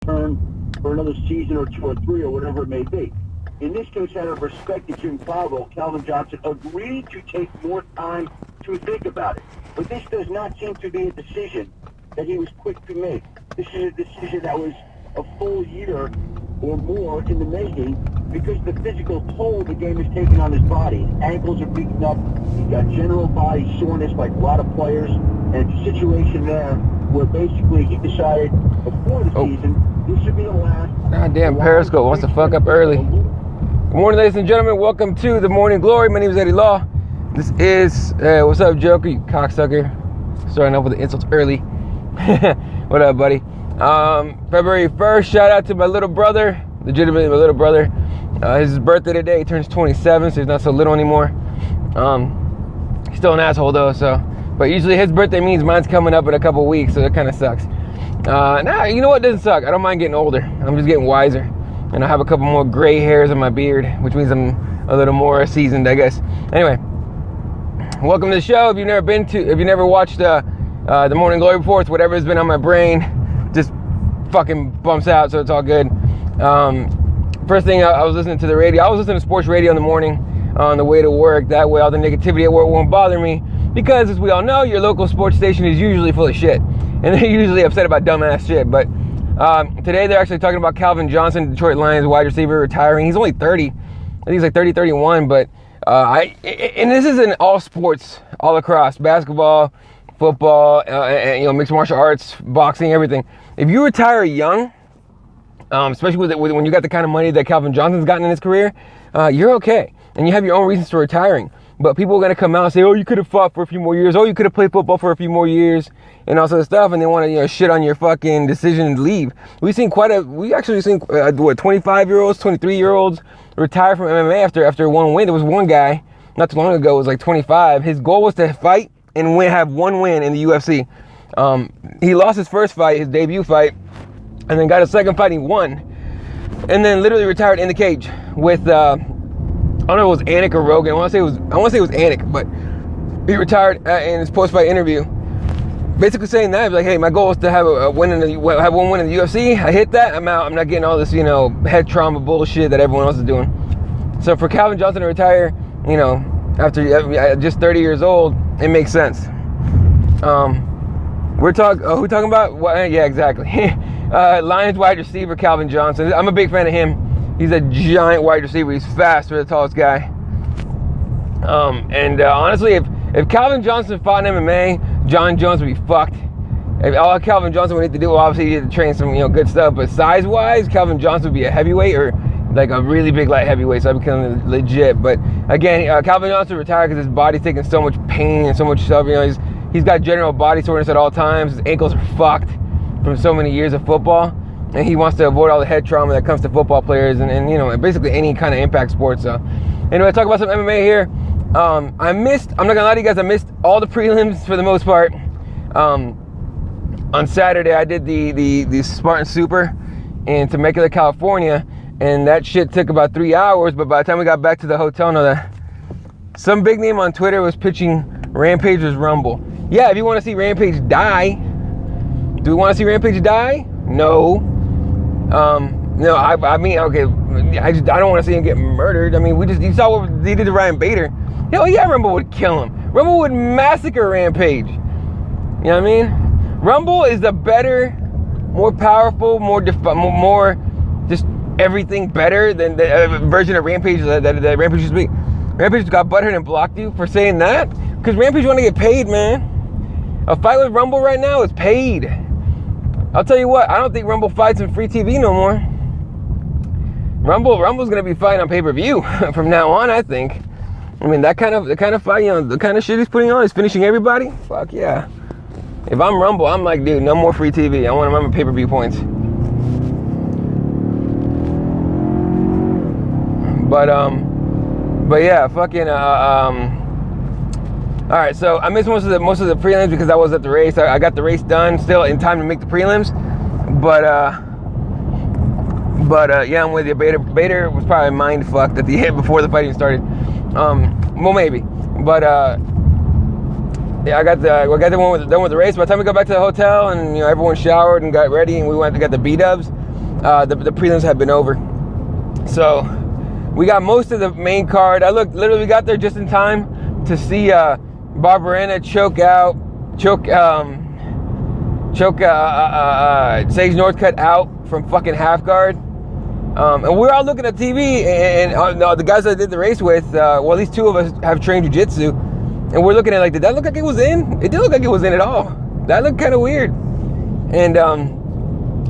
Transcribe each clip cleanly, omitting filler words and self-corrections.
return for another season or 2 or 3 or whatever it may be. In this case, out of respect to Jim Falvo, Calvin Johnson agreed to take more time to think about it. But this does not seem to be a decision that he was quick to make. This is a decision that was a full year or more in the making because the physical toll the game is taking on his body. His ankles are beaten up. He's got general body soreness like a lot of players. And it's a situation there where basically he decided before the season this should be the last. Goddamn Periscope wants to fuck up early. Good morning, ladies and gentlemen. Welcome to the Morning Glory. My name is Eddie Law. This is, what's up, Joker, you cocksucker? Starting off with the insults early. What up, buddy? February 1st, shout out to my little brother, legitimately my little brother. His birthday today, he turns 27, so he's not so little anymore. He's still an asshole though, but usually his birthday means mine's coming up in a couple weeks, so it kind of sucks. Nah, you know what doesn't suck? I don't mind getting older. I'm just getting wiser. And I have a couple more gray hairs on my beard, which means I'm a little more seasoned, I guess. Anyway, welcome to the show. If you've never watched the Morning Glory before, it's whatever's been on my brain just fucking bumps out, so it's all good. First thing, I was listening to the radio. I was listening to sports radio in the morning on the way to work. That way all the negativity at work won't bother me, because as we all know, your local sports station is usually full of shit, and they're usually upset about dumbass shit. But today they're actually talking about Calvin Johnson, Detroit Lions wide receiver, retiring. He's only 30. I think he's like 30, 31, but and this is in all sports, all across, basketball, football, and mixed martial arts, boxing, everything. If you retire young, especially with when you got the kind of money that Calvin Johnson's gotten in his career, you're okay, and you have your own reasons for retiring. But people are gonna come out and say, "Oh, you could have fought for a few more years. Oh, you could have played football for a few more years," and all sort of stuff. And they want to shit on your fucking decision to leave. We actually seen 25-year-olds, 23-year-olds retire from MMA after one win. There was one guy not too long ago, it was like 25. His goal was to fight and have one win in the UFC. He lost his first fight, his debut fight, and then got a second fight, he won, and then literally retired in the cage with I don't know if it was Anik or Rogan. I want to say it was Anik, but he retired in his post-fight interview, basically saying that, like, hey, my goal is to have one win in the UFC. I hit that, I'm out. I'm not getting all this head trauma bullshit that everyone else is doing. So for Calvin Johnson to retire, after just 30 years old, it makes sense. Who talking about? Yeah, exactly. Lions wide receiver Calvin Johnson. I'm a big fan of him. He's a giant wide receiver. He's fast for the tallest guy. Honestly, if Calvin Johnson fought in MMA, John Jones would be fucked. If all Calvin Johnson would need to do, obviously, he had to train some good stuff. But size-wise, Calvin Johnson would be a heavyweight, or like a really big light heavyweight, so I'd become legit. But again, Calvin Johnson retired because his body's taking so much pain and so much stuff. He's got general body soreness at all times. His ankles are fucked from so many years of football, and he wants to avoid all the head trauma that comes to football players and basically any kind of impact sport. So anyway, talk about some MMA here. I'm not gonna lie to you guys, I missed all the prelims for the most part. On Saturday I did the Spartan Super in Temecula, California, and that shit took about 3 hours, but by the time we got back to the hotel, some big name on Twitter was pitching Rampage's Rumble. Yeah, if you want to see Rampage die. Do we want to see Rampage die? No. No, I mean, okay, I don't want to see him get murdered. I mean, you saw what they did to Ryan Bader. Hell yeah, Rumble would kill him. Rumble would massacre Rampage. You know what I mean? Rumble is the better, more powerful, more just everything better than the version of Rampage that Rampage used to be. Rampage got butthurt and blocked you for saying that? Because Rampage want to get paid, man. A fight with Rumble right now is paid. I'll tell you what, I don't think Rumble fights in free TV no more. Rumble's gonna be fighting on pay-per-view from now on, I think. I mean, the kind of fight, the kind of shit he's putting on is finishing everybody. Fuck yeah. If I'm Rumble, I'm like, dude, no more free TV. I want my pay-per-view points. But yeah, fucking all right, so I missed most of the prelims because I was at the race. I got the race done still in time to make the prelims, but yeah, I'm with you. Bader was probably mind fucked at the end before the fight even started. Well, maybe, but yeah, I got done with the race. By the time we got back to the hotel and everyone showered and got ready and we went to get the B-dubs, the prelims had been over. So we got most of the main card. We got there just in time to see Barberena choke Sage Northcutt out from fucking half guard. And we're all looking at TV, and the guys that I did the race with, well, at least two of us have trained jiu-jitsu, and we're looking at like, did that look like it was in? It didn't look like it was in at all. That looked kind of weird. And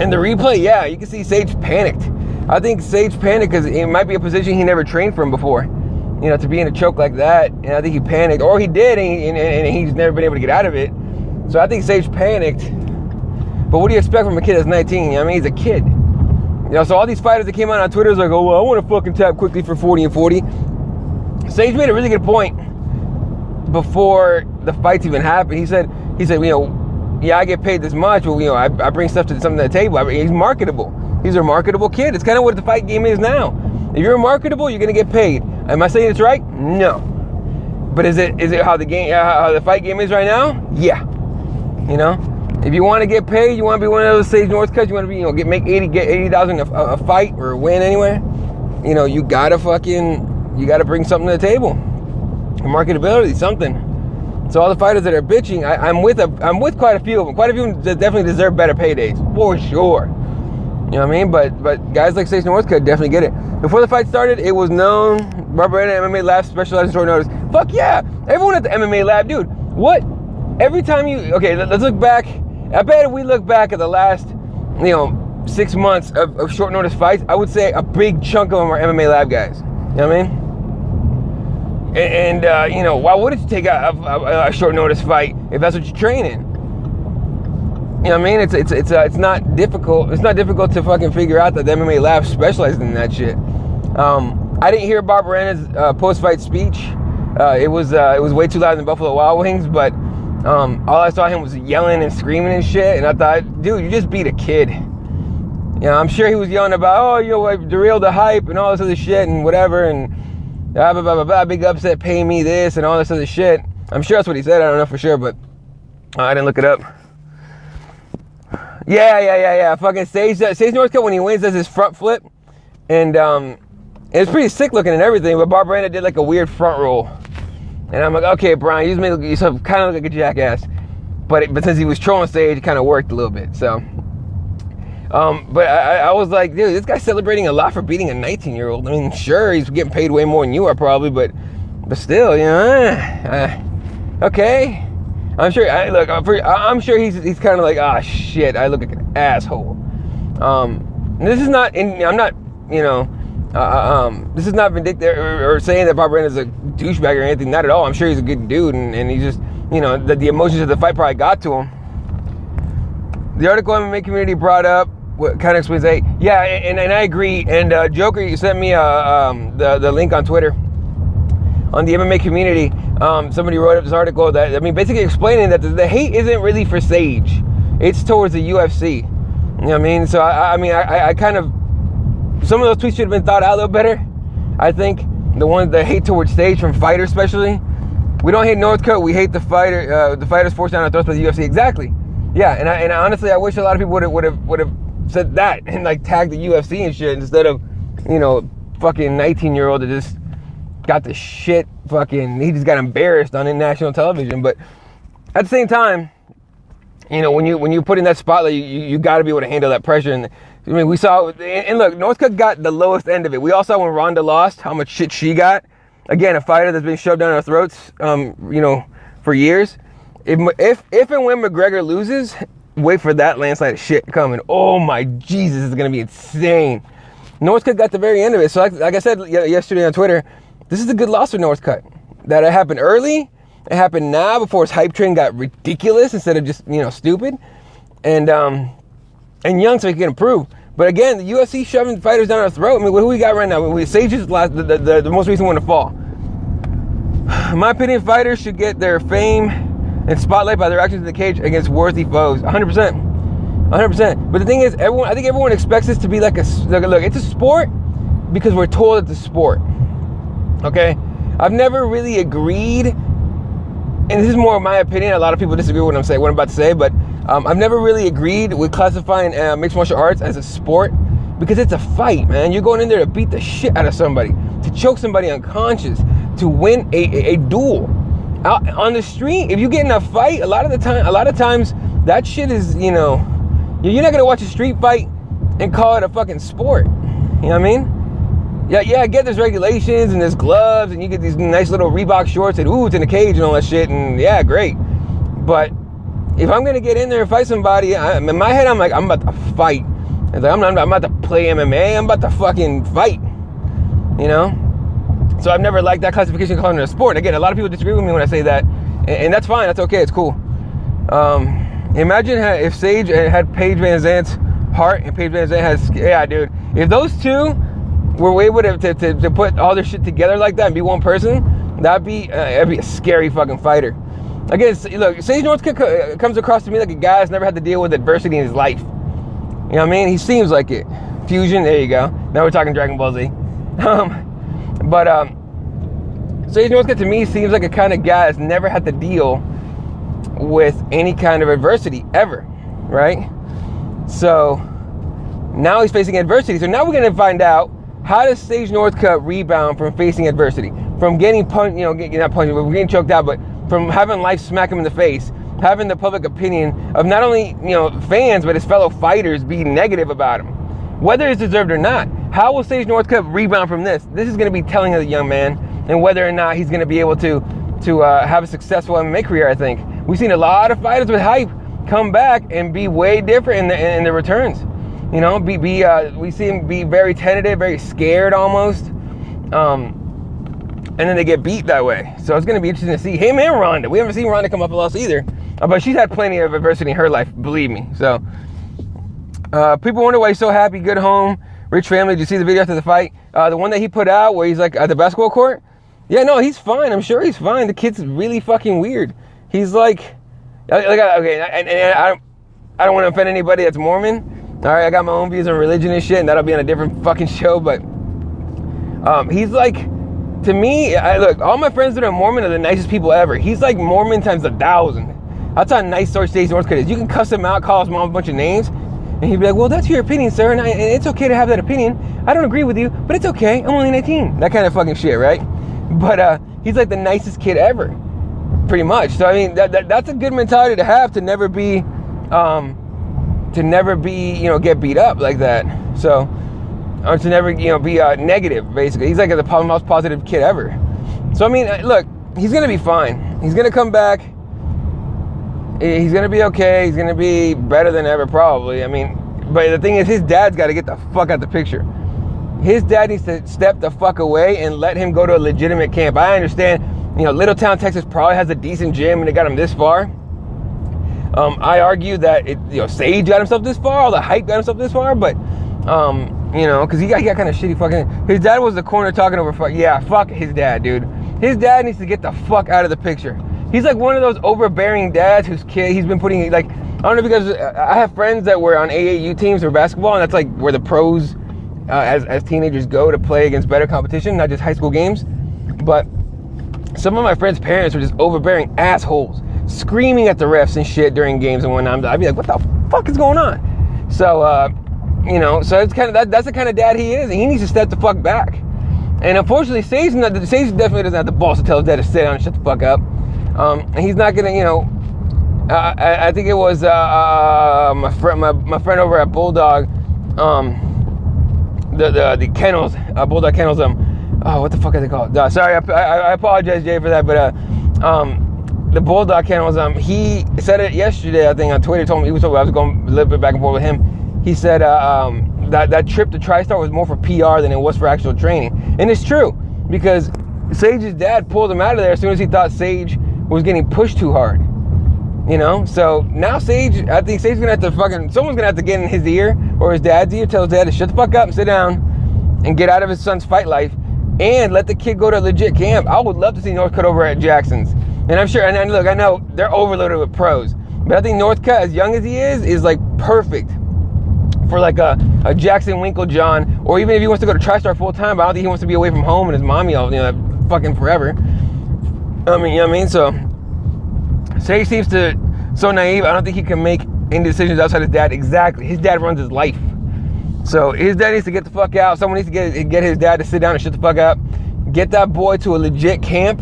in the replay, yeah, you can see Sage panicked. I think Sage panicked because it might be a position he never trained from before. You know, to be in a choke like that, and I think he panicked, or he did, and he's never been able to get out of it. So I think Sage panicked. But what do you expect from a kid that's 19? I mean, he's a kid. You know, so all these fighters that came out on Twitter was like, oh, well, I want to fucking tap quickly for 40 and 40. Sage made a really good point before the fights even happened. He said, you know, yeah, I get paid this much, but, you know, I bring something to the table. I mean, he's marketable. He's a marketable kid. It's kind of what the fight game is now. If you're marketable, you're going to get paid. Am I saying it's right? No. But is it how the fight game is right now? Yeah. You know? If you want to get paid, you want to be one of those Sage Northcutts, you want to be, you know, make $80,000 a fight or a win anyway. You know, you gotta bring something to the table. Marketability, something. So all the fighters that are bitching, I'm with quite a few of them. Quite a few of them definitely deserve better paydays, for sure. You know what I mean? But guys like Sage Northcutt definitely get it. Before the fight started, it was known Barberena MMA Lab specialized in short notice. Fuck yeah! Everyone at the MMA Lab, dude. What? Every time let's look back. I bet if we look back at the last, 6 months of short notice fights, I would say a big chunk of them are MMA Lab guys. You know what I mean? And why wouldn't you take a short notice fight if that's what you're training? You know what I mean? It's not difficult. It's not difficult to fucking figure out that the MMA Lab specializes in that shit. I didn't hear Barberena's post-fight speech. It was way too loud in the Buffalo Wild Wings, but all I saw him was yelling and screaming and shit, and I thought, dude, you just beat a kid. You know, I'm sure he was yelling about, I derailed the hype and all this other shit and whatever, and blah, blah, blah, blah, blah, big upset, pay me this and all this other shit. I'm sure that's what he said. I don't know for sure, but I didn't look it up. Yeah. Fucking Sage Northcutt, when he wins, does his front flip, and it's pretty sick looking and everything, but Barberena did like a weird front roll. And I'm like, okay, Brian, you just made yourself kind of look like a jackass. But since he was trolling Sage, it kind of worked a little bit. So, but I was like, dude, this guy's celebrating a lot for beating a 19-year-old. I mean, sure, he's getting paid way more than you are probably, but still, okay. I'm sure he's kind of like, shit, I look like an asshole. This is not, this is not vindictive or saying that Barberena is a douchebag or anything. Not at all. I'm sure he's a good dude, and he just, the emotions of the fight probably got to him. The article MMA community brought up what kind of explains, and I agree. And Joker, you sent me the link on Twitter on the MMA community. Somebody wrote up this article that, basically explaining that the hate isn't really for Sage. It's towards the UFC. You know what I mean? So I kind of, some of those tweets should have been thought out a little better. I think the ones that hate towards Sage from fighters especially. We don't hate Northcutt, we hate the fighters forced down our throats by the UFC. Exactly. Yeah, and honestly, I wish a lot of people would have said that and like tagged the UFC and shit instead of, fucking 19-year-old that just got the shit he just got embarrassed on national television. But at the same time, when you put in that spotlight, you got to be able to handle that pressure. And we saw, and look, Northcutt got the lowest end of it. We all saw when Ronda lost how much shit she got. Again, a fighter that's been shoved down our throats, for years. If and when McGregor loses, wait for that landslide of shit coming. Oh my Jesus, it's gonna be insane. Northcutt got the very end of it. So like I said yesterday on Twitter, this is a good loss for Northcutt. That it happened early. It happened now before his hype train got ridiculous instead of just stupid. And young so he can improve. But again, the UFC shoving fighters down our throat. Who we got right now? Sage is the most recent one to fall. In my opinion, fighters should get their fame and spotlight by their actions in the cage against worthy foes. 100%. But the thing is, I think everyone expects this to be like look, it's a sport because we're told it's a sport. Okay? I've never really agreed, and this is more of my opinion. A lot of people disagree with what I'm about to say, but I've never really agreed with classifying mixed martial arts as a sport, because it's a fight, man. You're going in there to beat the shit out of somebody, to choke somebody unconscious, to win a duel. Out on the street, if you get in a fight, a lot of times that shit is, you're not gonna watch a street fight and call it a fucking sport. You know what I mean? Yeah, I get there's regulations and there's gloves and you get these nice little Reebok shorts and it's in a cage and all that shit, and yeah, great. But if I'm gonna get in there and fight somebody, in my head I'm like, I'm about to fight. It's like, I'm about to play MMA, I'm about to fucking fight, So I've never liked that classification calling it a sport. Again, a lot of people disagree with me when I say that, and that's fine, that's okay, it's cool. Imagine if Sage had Paige Van Zandt's heart and Paige Van Zandt has, yeah, dude. If those two were able to put all their shit together like that and be one person, that'd be a scary fucking fighter. Again, look, Sage Northcutt comes across to me like a guy that's never had to deal with adversity in his life. You know what I mean? He seems like it. Fusion, there you go. Now we're talking Dragon Ball Z. Sage Northcutt to me seems like a kind of guy that's never had to deal with any kind of adversity ever, right? So now he's facing adversity. So now we're going to find out, how does Sage Northcutt rebound from facing adversity, from getting punched, not punched, but getting choked out, but from having life smack him in the face, having the public opinion of not only, fans, but his fellow fighters be negative about him, whether it's deserved or not. How will Sage Northcutt rebound from this? This is going to be telling of the young man, and whether or not he's going to be able to have a successful MMA career, I think. We've seen a lot of fighters with hype come back and be way different in the returns. We see him be very tentative, very scared almost. And then they get beat that way. So it's going to be interesting to see him and Ronda. We haven't seen Ronda come up a loss either. But she's had plenty of adversity in her life, believe me. So people wonder why he's so happy, good home, rich family. Did you see the video after the fight? The one that he put out where he's like at the basketball court? Yeah, no, he's fine. I'm sure he's fine. The kid's really fucking weird. He's like okay, and I don't want to offend anybody that's Mormon. All right, I got my own views on religion and shit, and that'll be on a different fucking show. But he's like, to me, look, all my friends that are Mormon are the nicest people ever. He's like Mormon times 1,000. That's how nice Sage Northcutt is. You can cuss him out, call his mom a bunch of names, and he'd be like, well, that's your opinion, sir, and it's okay to have that opinion. I don't agree with you, but it's okay. I'm only 19. That kind of fucking shit, right? But he's like the nicest kid ever, pretty much. So I mean, that's a good mentality to have, to never be get beat up like that. So, or to never, be negative, basically. He's like the most positive kid ever. So I mean, look, he's gonna be fine. He's gonna come back. He's gonna be okay. He's gonna be better than ever, probably. I mean, but the thing is, his dad's got to get the fuck out the picture. His dad needs to step the fuck away and let him go to a legitimate camp. I understand, Little Town, Texas probably has a decent gym and it got him this far. I argue that Sage got himself this far, all the hype got himself this far, but because he got kind of shitty fucking. His dad was the corner talking over. Yeah, fuck his dad, dude. His dad needs to get the fuck out of the picture. He's like one of those overbearing dads whose kid he's been putting, like, I don't know if you guys, I have friends that were on AAU teams for basketball, and that's like where the pros as teenagers go to play against better competition, not just high school games. But some of my friends' parents were just overbearing assholes, screaming at the refs and shit during games and whatnot. I'd be like, what the fuck is going on? So, so it's kind of that's the kind of dad he is, and he needs to step the fuck back. And unfortunately, Sage definitely doesn't have the balls to tell his dad to sit down and shut the fuck up. And he's not gonna, I think it was my friend over at Bulldog, the kennels, Bulldog Kennels. What the fuck are they called? Sorry, I apologize, Jay, for that. But the Bulldog Kennels, he said it yesterday, I think, on Twitter. Told me I was going a little bit back and forth with him. He said that trip to TriStar was more for PR than it was for actual training, and it's true, because Sage's dad pulled him out of there as soon as he thought Sage was getting pushed too hard. So now I think Sage's gonna have to someone's gonna have to get in his ear or his dad's ear, tell his dad to shut the fuck up and sit down and get out of his son's fight life and let the kid go to a legit camp. I would love to see Northcutt over at Jackson's. And I'm sure, and look, I know they're overloaded with pros, but I think Northcutt, as young as he is like perfect for like a Jackson Winklejohn, or even if he wants to go to TriStar full time, but I don't think he wants to be away from home and his mommy all, fucking forever. I mean, So Sage seems so naive. I don't think he can make any decisions outside his dad. Exactly. His dad runs his life. So his dad needs to get the fuck out. Someone needs to get his dad to sit down and shut the fuck up. Get that boy to a legit camp,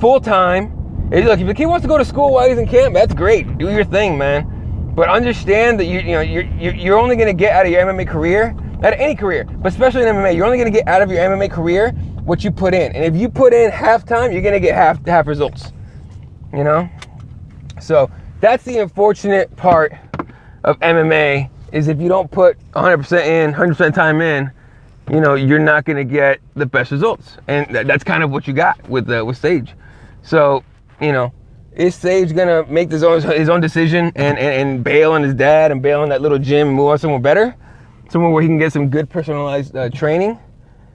full time. And look, if the kid wants to go to school while he's in camp, that's great. Do your thing, man. But understand that you're only gonna get out of your MMA career, out of any career, but especially in MMA, you're only gonna get out of your MMA career what you put in. And if you put in half time, you're gonna get half results. You know? So that's the unfortunate part of MMA, is if you don't put 100% in, 100% time in, you know, you're not going to get the best results. And that's kind of what you got with Sage. So, you know, is Sage going to make his own decision and bail on his dad and bail on that little gym and move on somewhere better? Somewhere where he can get some good personalized training,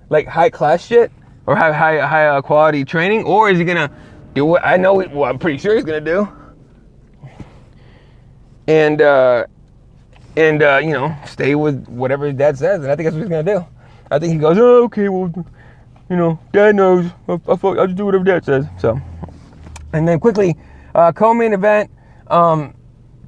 like high class shit, or high quality training? Or is he going to do what I'm pretty sure he's going to do? And you know, stay with whatever his dad says. And I think that's what he's going to do. I think he goes, oh, okay, well, you know, dad knows. I'll just do whatever dad says. So, and then quickly, co-main event. Oh,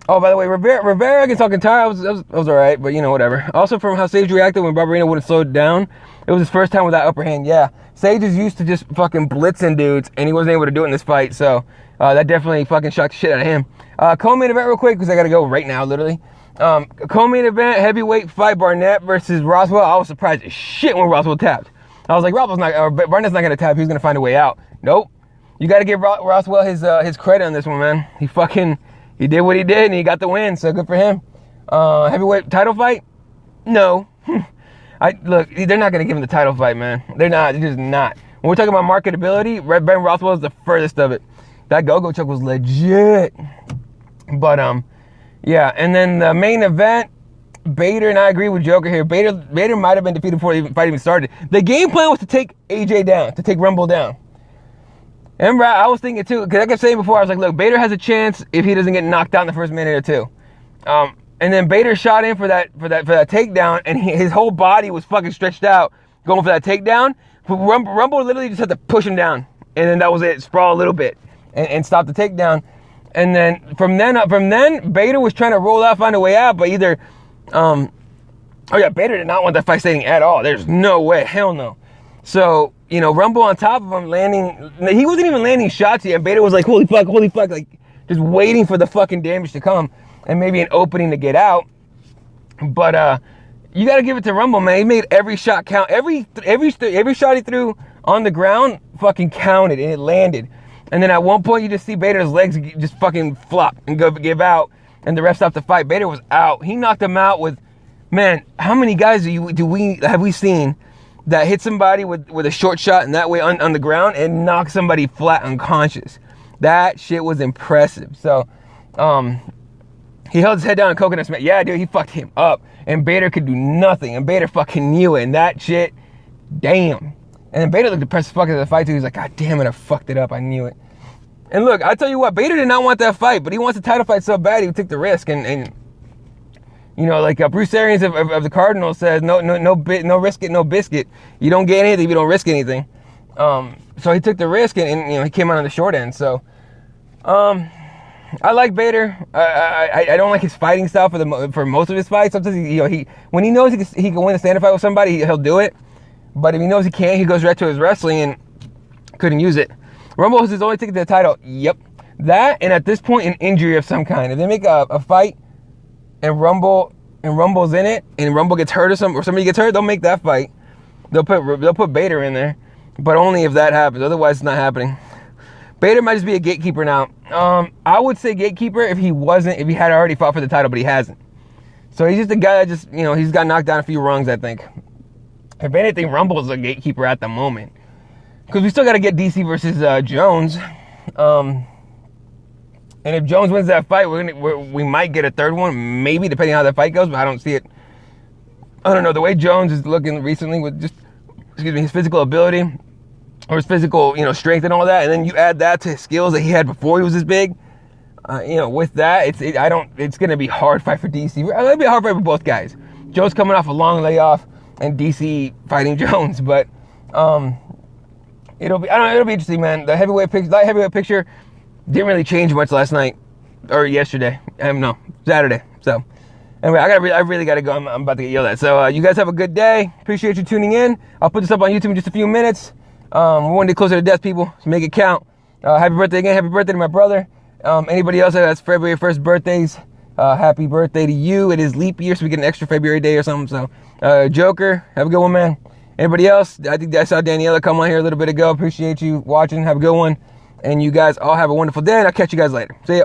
by the way, Rivera against Alcantara was all right, but you know, whatever. Also, from how Sage reacted when Barberino wouldn't slow it down, it was his first time with that upper hand. Yeah, Sage is used to just fucking blitzing dudes, and he wasn't able to do it in this fight. So that definitely fucking shocked the shit out of him. Co-main event real quick, because I got to go right now, literally. Co-main event, heavyweight fight, Barnett versus Roswell. I was surprised as shit when Roswell tapped. I was like, Barnett's not going to tap. He's going to find a way out. Nope. You got to give Roswell his credit on this one, man. He did what he did, and he got the win, so good for him. Heavyweight title fight? No. Look, they're not going to give him the title fight, man. They're not. They're just not. When we're talking about marketability, Ben Roswell is the furthest of it. That go-go choke was legit. But, yeah, and then the main event, Bader, and I agree with Joker here. Bader might have been defeated before the fight even started. The game plan was to take AJ down, to take Rumble down. And I was thinking too, because I kept saying before, I was like, look, Bader has a chance if he doesn't get knocked out in the first minute or two. And then Bader shot in for that takedown, and his whole body was fucking stretched out going for that takedown. Rumble literally just had to push him down, and then that was it. Sprawl a little bit and stop the takedown. And then from then, Bader was trying to roll out, find a way out, but either, Bader did not want that fight staying at all. There's no way, hell no. So, you know, Rumble on top of him he wasn't even landing shots yet. And Bader was like, holy fuck, like just waiting for the fucking damage to come and maybe an opening to get out. But you got to give it to Rumble, man. He made every shot count. Every shot he threw on the ground fucking counted, and it landed. And then at one point, you just see Bader's legs just fucking flop and give out, and the ref stopped the fight. Bader was out. He knocked him out with, man, how many guys have we seen that hit somebody with a short shot and that way on the ground and knock somebody flat unconscious? That shit was impressive. So, he held his head down and coconut smack. Yeah, dude, he fucked him up. And Bader could do nothing. And Bader fucking knew it. And that shit, damn. And then Bader looked depressed as fuck at the fight too. He was like, God damn it, I fucked it up. I knew it. And look, I tell you what, Bader did not want that fight, but he wants a title fight so bad he would take the risk. And you know, like Bruce Arians of the Cardinals says, no risk it, no biscuit. You don't get anything if you don't risk anything. So he took the risk, and you know, he came out on the short end. So, I like Bader. I don't like his fighting style for most of his fights. Sometimes when he knows he can win a standard fight with somebody, he'll do it. But if he knows he can't, he goes right to his wrestling, and couldn't use it. Rumble was his only ticket to the title. Yep. That, and at this point, an injury of some kind. If they make a fight and Rumble's in it, and Rumble gets hurt or somebody gets hurt, they'll make that fight. They'll put Bader in there, but only if that happens. Otherwise, it's not happening. Bader might just be a gatekeeper now. I would say gatekeeper if he had already fought for the title, but he hasn't. So he's just a guy that he's got knocked down a few rungs, I think. If anything, Rumble's a gatekeeper at the moment. Because we still got to get DC versus Jones. And if Jones wins that fight, we might get a third one, maybe, depending on how that fight goes, but I don't see it. I don't know, the way Jones is looking recently with just, his physical ability, or his physical, strength and all that, and then you add that to his skills that he had before he was this big, with that, it's going to be a hard fight for DC. It's going to be a hard fight for both guys. Jones coming off a long layoff, and DC fighting Jones, but, it'll be interesting, man. The light heavyweight picture didn't really change much last night. or yesterday. No, Saturday. So anyway, I really gotta go. I'm about to get yelled at. So you guys have a good day. Appreciate you tuning in. I'll put this up on YouTube in just a few minutes. We're one day closer to death, people. So make it count. Happy birthday again. Happy birthday to my brother. Anybody else that has February 1st birthdays, happy birthday to you. It is leap year, so we get an extra February day or something. So Joker, have a good one, man. Anybody else? I think I saw Daniela come on here a little bit ago. Appreciate you watching. Have a good one. And you guys all have a wonderful day, and I'll catch you guys later. See ya.